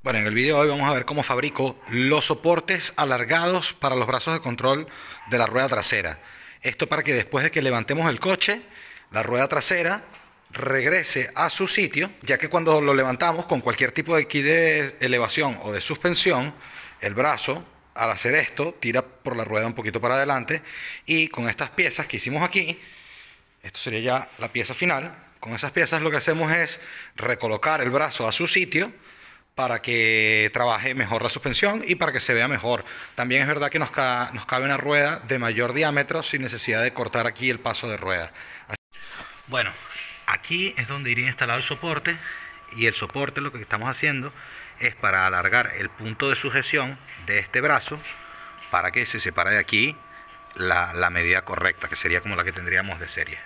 Bueno, en el video de hoy vamos a ver cómo fabrico los soportes alargados para los brazos de control de la rueda trasera. Esto para que después de que levantemos el coche, la rueda trasera regrese a su sitio, ya que cuando lo levantamos con cualquier tipo de kit de elevación o de suspensión, el brazo, al hacer esto, tira por la rueda un poquito para adelante, y con estas piezas que hicimos aquí, esto sería ya la pieza final. Con esas piezas lo que hacemos es recolocar el brazo a su sitio para que trabaje mejor la suspensión y para que se vea mejor. También es verdad que nos cabe una rueda de mayor diámetro sin necesidad de cortar aquí el paso de rueda. Bueno, aquí es donde iría instalado el soporte, y el soporte lo que estamos haciendo es para alargar el punto de sujeción de este brazo para que se separe de aquí la medida correcta, que sería como la que tendríamos de serie.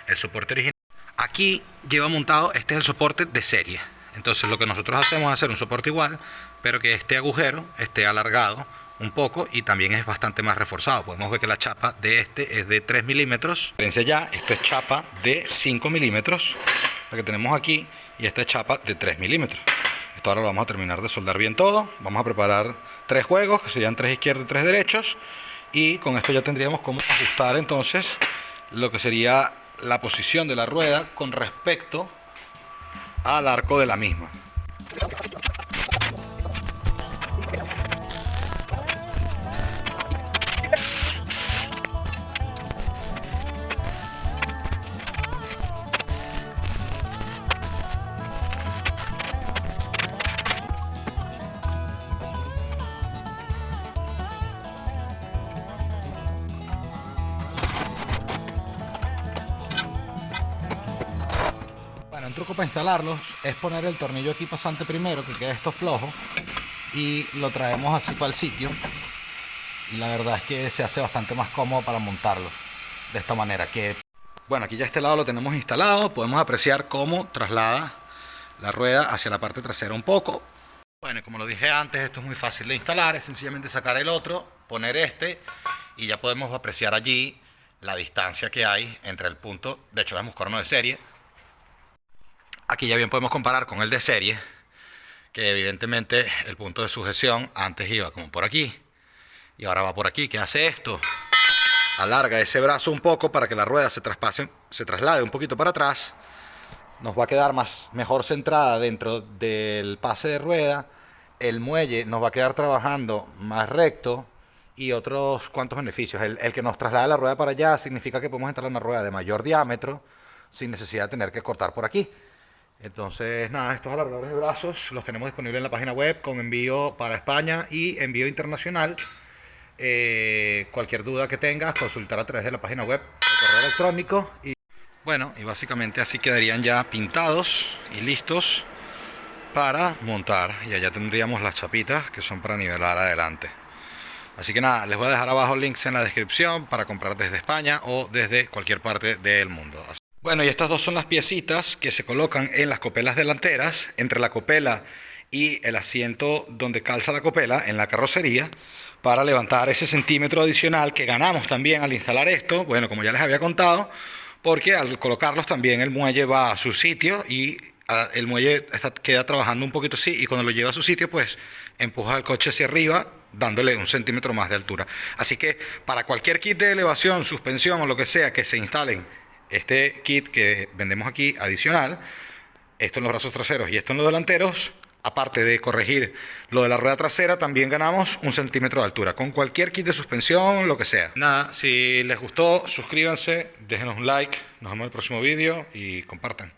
El soporte original aquí lleva montado, este es el soporte de serie. Entonces lo que nosotros hacemos es hacer un soporte igual, pero que este agujero esté alargado un poco y también es bastante más reforzado. Podemos ver que la chapa de este es de 3 milímetros. Fíjense ya, esto es chapa de 5 milímetros, la que tenemos aquí, y esta es chapa de 3 milímetros. Esto ahora lo vamos a terminar de soldar bien todo. Vamos a preparar 3 juegos, que serían 3 izquierdos y 3 derechos. Y con esto ya tendríamos cómo ajustar entonces lo que sería la posición de la rueda con respecto al arco de la misma. Bueno, un truco para instalarlos es poner el tornillo aquí pasante primero, que quede esto flojo, y lo traemos así para el sitio, y la verdad es que se hace bastante más cómodo para montarlo de esta manera. Bueno, aquí ya este lado lo tenemos instalado. Podemos apreciar cómo traslada la rueda hacia la parte trasera un poco. Bueno, como lo dije antes, esto es muy fácil de instalar. Es sencillamente sacar el otro, poner este, y ya podemos apreciar allí la distancia que hay entre el punto. De hecho, vamos con uno de serie. Aquí ya bien podemos comparar con el de serie, que evidentemente el punto de sujeción antes iba como por aquí y ahora va por aquí. ¿Qué hace esto? Alarga ese brazo un poco para que la rueda se traslade un poquito para atrás. Nos va a quedar mejor centrada dentro del pase de rueda. El muelle nos va a quedar trabajando más recto, y otros cuantos beneficios. El que nos traslade la rueda para allá significa que podemos instalar una rueda de mayor diámetro sin necesidad de tener que cortar por aquí. Entonces, nada, estos alargadores de brazos los tenemos disponibles en la página web con envío para España y envío internacional. Cualquier duda que tengas, consultar a través de la página web o correo electrónico. Y bueno, y básicamente así quedarían ya pintados y listos para montar. Y allá tendríamos las chapitas que son para nivelar adelante. Así que nada, les voy a dejar abajo links en la descripción para comprar desde España o desde cualquier parte del mundo. Bueno, y estas dos son las piecitas que se colocan en las copelas delanteras, entre la copela y el asiento donde calza la copela en la carrocería, para levantar ese centímetro adicional que ganamos también al instalar esto. Bueno, como ya les había contado, porque al colocarlos también el muelle va a su sitio, y el muelle queda trabajando un poquito así, y cuando lo lleva a su sitio pues empuja el coche hacia arriba, dándole un centímetro más de altura. Así que para cualquier kit de elevación, suspensión o lo que sea que se instalen, este kit que vendemos aquí adicional, esto en los brazos traseros y esto en los delanteros, aparte de corregir lo de la rueda trasera, también ganamos un centímetro de altura con cualquier kit de suspensión, lo que sea. Nada, si les gustó, suscríbanse, déjenos un like, nos vemos en el próximo vídeo y compartan.